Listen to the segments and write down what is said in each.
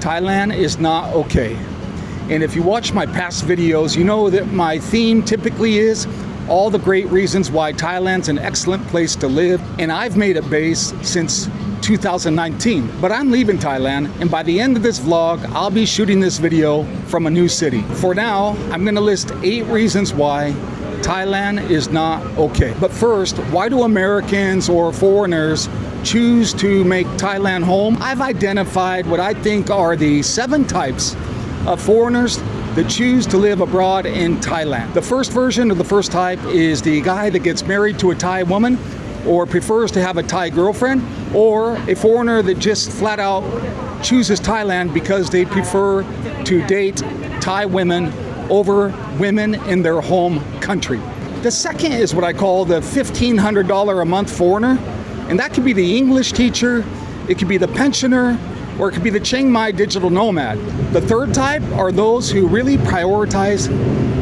Thailand is not okay. And if you watch my past videos, you know that my theme typically is all the great reasons why Thailand's an excellent place to live. And I've made it base since 2019. But I'm leaving Thailand, and by the end of this vlog, I'll be shooting this video from a new city. For now, I'm gonna list 8 reasons why Thailand is not okay. But first, why do Americans or foreigners choose to make Thailand home? I've identified what I think are the 7 types of foreigners that choose to live abroad in Thailand. The first version of the first type is the guy that gets married to a Thai woman or prefers to have a Thai girlfriend, or a foreigner that just flat out chooses Thailand because they prefer to date Thai women over women in their home country. The second is what I call the $1,500 a month foreigner, and that could be the English teacher, it could be the pensioner, or it could be the Chiang Mai digital nomad. The third type are those who really prioritize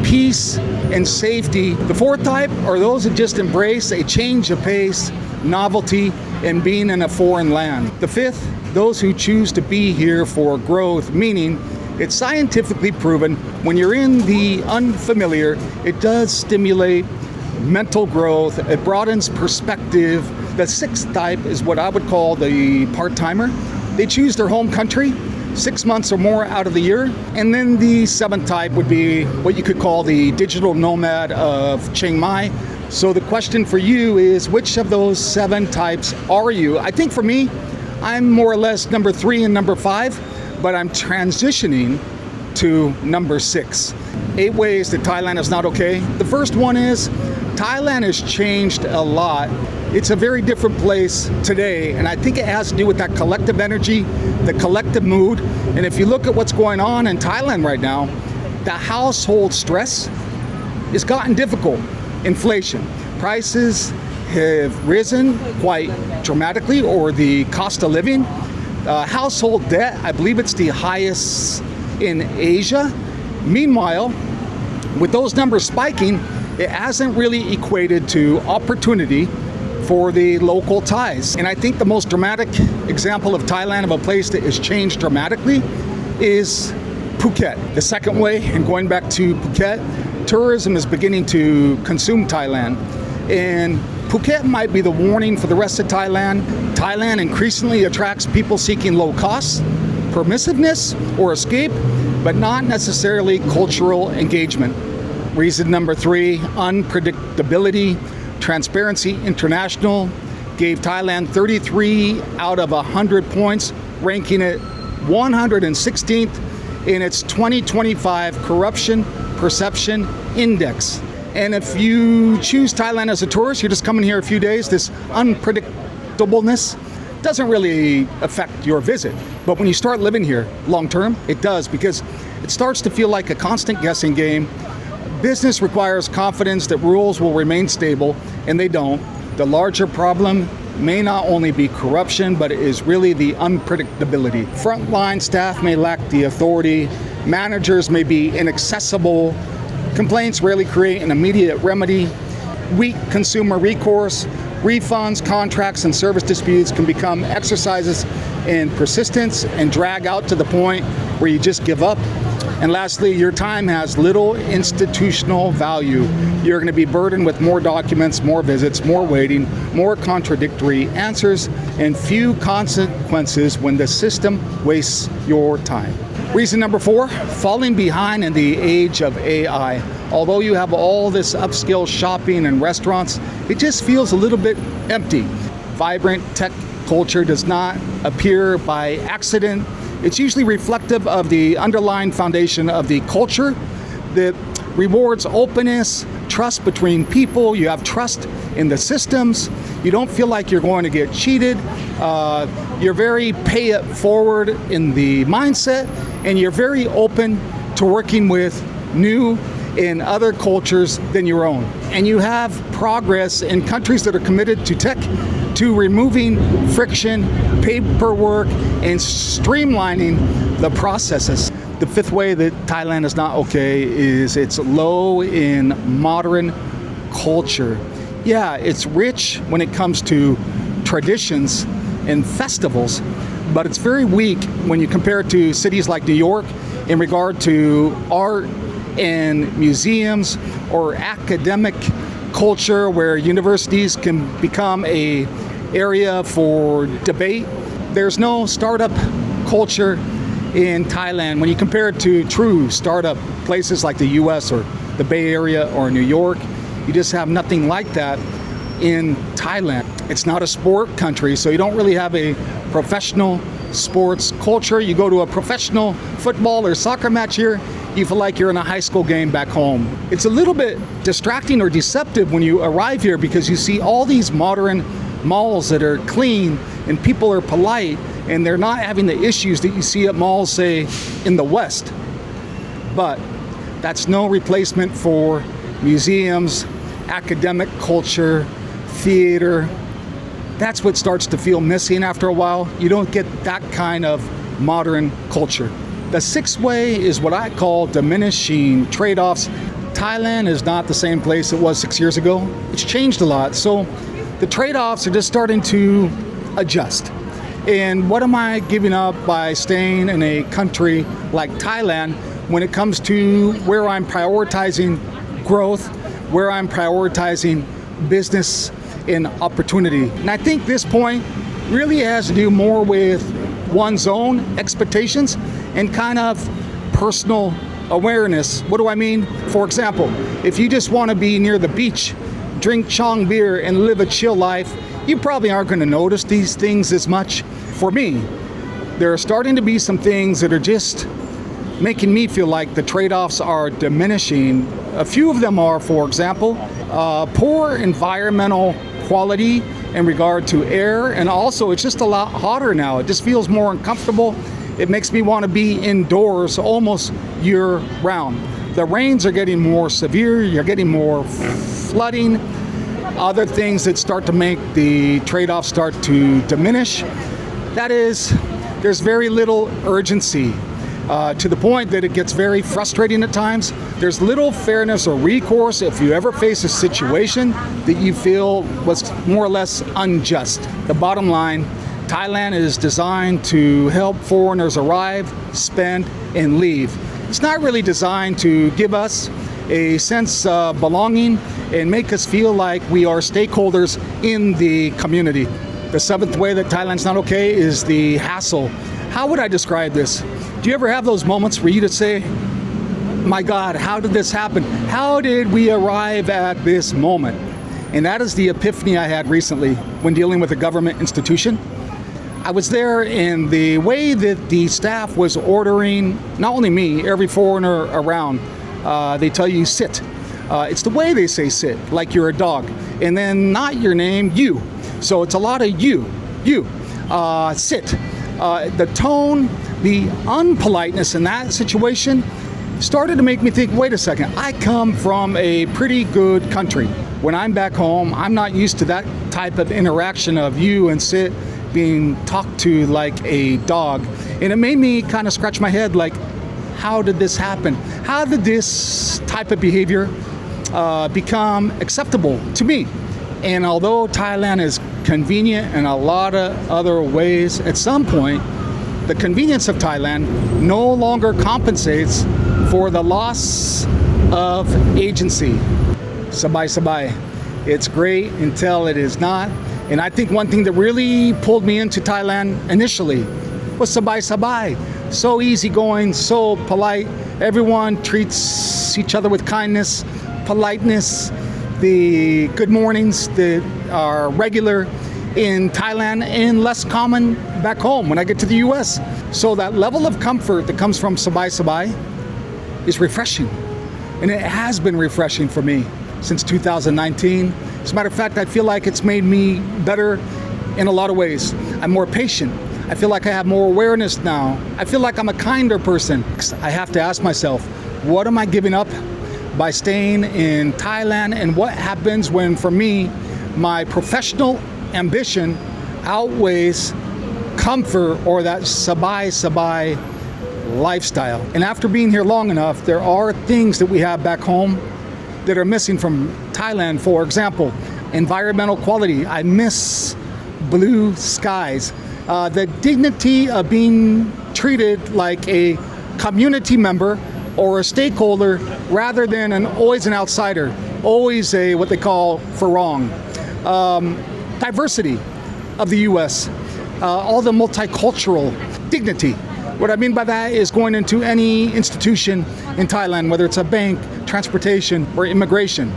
peace and safety. The fourth type are those that just embrace a change of pace, novelty, and being in a foreign land. The fifth, those who choose to be here for growth, meaning it's scientifically proven when you're in the unfamiliar, it does stimulate mental growth, it broadens perspective. The sixth type is what I would call the part-timer. They choose their home country 6 months or more out of the year. And then the seventh type would be what you could call the digital nomad of Chiang Mai. So the question for you is, which of those 7 types are you? I think for me, I'm more or less number 3 and number 5, but I'm transitioning to number 6. 8 ways that Thailand is not okay. The first one is Thailand has changed a lot. It's a very different place today, and I think it has to do with that collective energy, the collective mood. And if you look at what's going on in Thailand right now, the household stress has gotten difficult. Inflation. Prices have risen quite dramatically, or the cost of living. Household debt, I believe it's the highest in Asia. Meanwhile, with those numbers spiking, it hasn't really equated to opportunity for the local Thais. And I think the most dramatic example of Thailand, of a place that has changed dramatically, is Phuket. The second way, and going back to Phuket, tourism is beginning to consume Thailand. And Phuket might be the warning for the rest of Thailand. Thailand increasingly attracts people seeking low costs, permissiveness, or escape, but not necessarily cultural engagement. Reason number 3, unpredictability. Transparency International gave Thailand 33 out of 100 points, ranking it 116th in its 2025 Corruption Perception Index. And if you choose Thailand as a tourist, you're just coming here a few days, this unpredictableness doesn't really affect your visit. But when you start living here long term, it does, because it starts to feel like a constant guessing game. Business requires confidence that rules will remain stable, and they don't. The larger problem may not only be corruption, but it is really the unpredictability. Frontline staff may lack the authority, managers may be inaccessible, complaints rarely create an immediate remedy, weak consumer recourse, refunds, contracts, and service disputes can become exercises in persistence and drag out to the point where you just give up. And lastly, your time has little institutional value. You're going to be burdened with more documents, more visits, more waiting, more contradictory answers, and few consequences when the system wastes your time. Reason number 4, falling behind in the age of AI. Although you have all this upscale shopping and restaurants, it just feels a little bit empty. Vibrant tech culture does not appear by accident. It's usually reflective of the underlying foundation of the culture that rewards openness, trust between people. You have trust in the systems. You don't feel like you're going to get cheated. You're very pay it forward in the mindset, and you're very open to working with new in other cultures than your own. And you have progress in countries that are committed to tech, to removing friction, paperwork, and streamlining the processes. The 5th way that Thailand is not okay is it's low in modern culture. Yeah, it's rich when it comes to traditions and festivals, but it's very weak when you compare it to cities like New York in regard to art and museums or academic culture where universities can become a area for debate. There's no startup culture in Thailand when you compare it to true startup places like the US or the Bay Area or New York. You just have nothing like that in Thailand. It's not a sport country, so you don't really have a professional sports culture. You go to a professional football or soccer match here, you feel like you're in a high school game back home. It's a little bit distracting or deceptive when you arrive here because you see all these modern malls that are clean and people are polite and they're not having the issues that you see at malls, say, in the West. But that's no replacement for museums, academic culture, theater. That's what starts to feel missing after a while. You don't get that kind of modern culture. The sixth way is what I call diminishing trade-offs. Thailand is not the same place it was 6 years ago. It's changed a lot. So the trade-offs are just starting to adjust. And what am I giving up by staying in a country like Thailand when it comes to where I'm prioritizing growth, where I'm prioritizing business and opportunity? And I think this point really has to do more with one's own expectations and kind of personal awareness. What do I mean? For example, if you just want to be near the beach, drink Chong beer and live a chill life, you probably aren't going to notice these things as much. For me, there are starting to be some things that are just making me feel like the trade-offs are diminishing. A few of them are, for example, poor environmental quality in regard to air, and also it's just a lot hotter now. It just feels more uncomfortable. It makes me want to be indoors almost year-round. The rains are getting more severe. You're getting more flooding. Other things that start to make the trade-offs start to diminish. That is, there's very little urgency. To the point that it gets very frustrating at times. There's little fairness or recourse if you ever face a situation that you feel was more or less unjust. The bottom line, Thailand is designed to help foreigners arrive, spend, and leave. It's not really designed to give us a sense of belonging and make us feel like we are stakeholders in the community. The seventh way that Thailand's not okay is the hassle. How would I describe this? Do you ever have those moments where you just say, my God, how did this happen? How did we arrive at this moment? And that is the epiphany I had recently when dealing with a government institution. I was there, and the way that the staff was ordering, not only me, every foreigner around, they tell you sit. It's the way they say sit, like you're a dog. And then not your name, you. So it's a lot of you, sit. The tone, the unpoliteness in that situation started to make me think, wait a second, I come from a pretty good country. When I'm back home, I'm not used to that type of interaction of you and sit being talked to like a dog. And it made me kind of scratch my head like, how did this happen? How did this type of behavior become acceptable to me? And although Thailand is convenient in a lot of other ways, at some point, the convenience of Thailand no longer compensates for the loss of agency. Sabai sabai. It's great until it is not. And I think one thing that really pulled me into Thailand initially was sabai sabai. So easygoing, so polite. Everyone treats each other with kindness, politeness. The good mornings that are regular in Thailand and less common back home when I get to the US. So that level of comfort that comes from sabai sabai is refreshing. And it has been refreshing for me since 2019. As a matter of fact, I feel like it's made me better in a lot of ways. I'm more patient. I feel like I have more awareness now. I feel like I'm a kinder person. I have to ask myself, what am I giving up by staying in Thailand? And what happens when, for me, my professional ambition outweighs comfort or that sabai sabai lifestyle? And after being here long enough, there are things that we have back home that are missing from Thailand. For example, environmental quality. I miss blue skies. the dignity of being treated like a community member or a stakeholder rather than always an outsider, always a what they call farang. Diversity of the U.S., all the multicultural dignity. What I mean by that is going into any institution in Thailand, whether it's a bank, transportation, or immigration.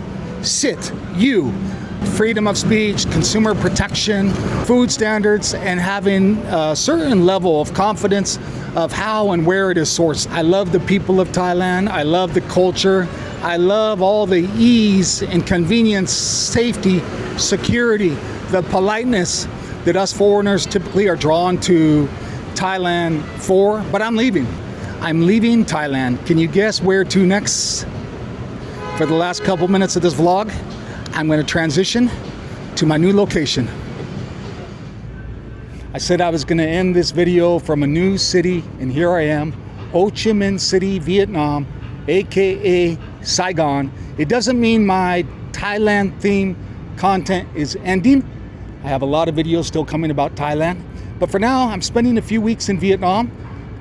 Freedom of speech, consumer protection, food standards, and having a certain level of confidence of how and where it is sourced. I love the people of Thailand. I love the culture. I love all the ease and convenience, safety, security, the politeness that us foreigners typically are drawn to Thailand for. But I'm leaving. I'm leaving Thailand. Can you guess where to next? For the last couple minutes of this vlog, I'm going to transition to my new location. I said I was going to end this video from a new city, and here I am, Ho Chi Minh City, Vietnam, aka Saigon. It doesn't mean my Thailand theme content is ending. I have a lot of videos still coming about Thailand, but for now I'm spending a few weeks in Vietnam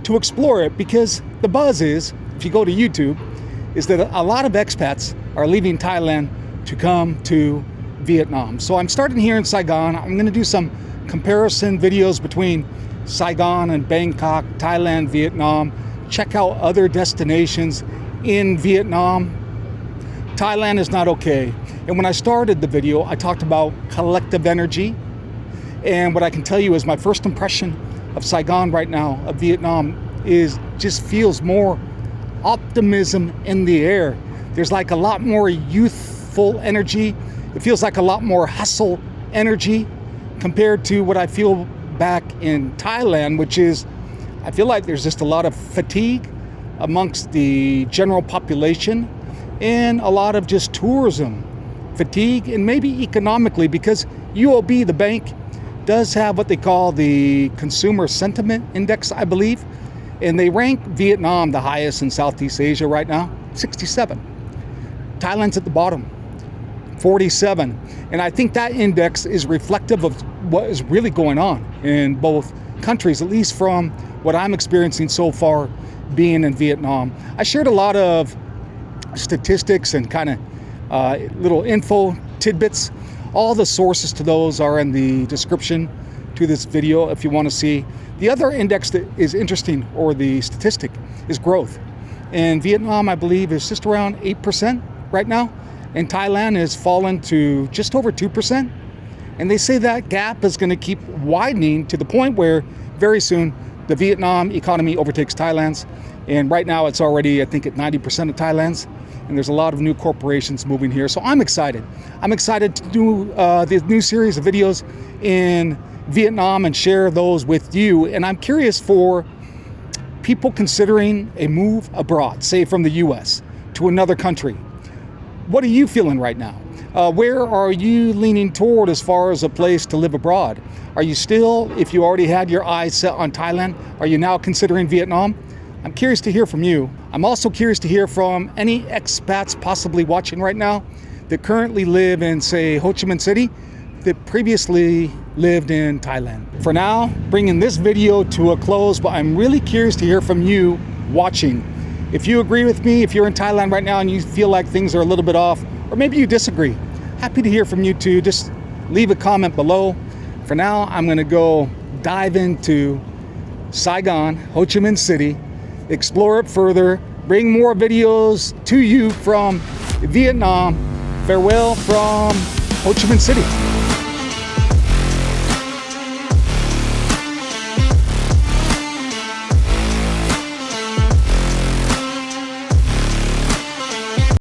to explore it, because the buzz is, if you go to YouTube, is that a lot of expats are leaving Thailand to come to Vietnam. So I'm starting here in Saigon. I'm going to do some comparison videos between Saigon and Bangkok, Thailand, Vietnam, check out other destinations in Vietnam. Thailand is not okay. And when I started the video, I talked about collective energy. And what I can tell you is my first impression of Saigon right now, of Vietnam, is just feels more optimism in the air. There's like a lot more youthful energy. It feels like a lot more hustle energy compared to what I feel back in Thailand, which is, I feel like there's just a lot of fatigue amongst the general population and a lot of just tourism fatigue, and maybe economically, because UOB, the bank, does have what they call the Consumer Sentiment Index, I believe, and they rank Vietnam the highest in Southeast Asia right now, 67. Thailand's at the bottom, 47. And I think that index is reflective of what is really going on in both countries, at least from what I'm experiencing so far being in Vietnam. I shared a lot of statistics and kind of little info tidbits. All the sources to those are in the description to this video if you want to see. The other index that is interesting, or the statistic, is growth. In Vietnam, I believe, is just around 8% right now. And Thailand has fallen to just over 2%. And they say that gap is going to keep widening to the point where very soon the Vietnam economy overtakes Thailand's. And right now it's already, I think, at 90% of Thailand's. And there's a lot of new corporations moving here. So I'm excited. I'm excited to do this new series of videos in Vietnam and share those with you. And I'm curious for people considering a move abroad, say from the US to another country. What are you feeling right now? Where are you leaning toward as far as a place to live abroad? Are you still, if you already had your eyes set on Thailand, are you now considering Vietnam? I'm curious to hear from you. I'm also curious to hear from any expats possibly watching right now that currently live in, say, Ho Chi Minh City, that previously lived in Thailand. For now, bringing this video to a close, but I'm really curious to hear from you watching. If you agree with me, if you're in Thailand right now and you feel like things are a little bit off, or maybe you disagree, happy to hear from you too. Just leave a comment below. For now, I'm going to go dive into Saigon, Ho Chi Minh City, explore it further, bring more videos to you from Vietnam. Farewell from Ho Chi Minh City.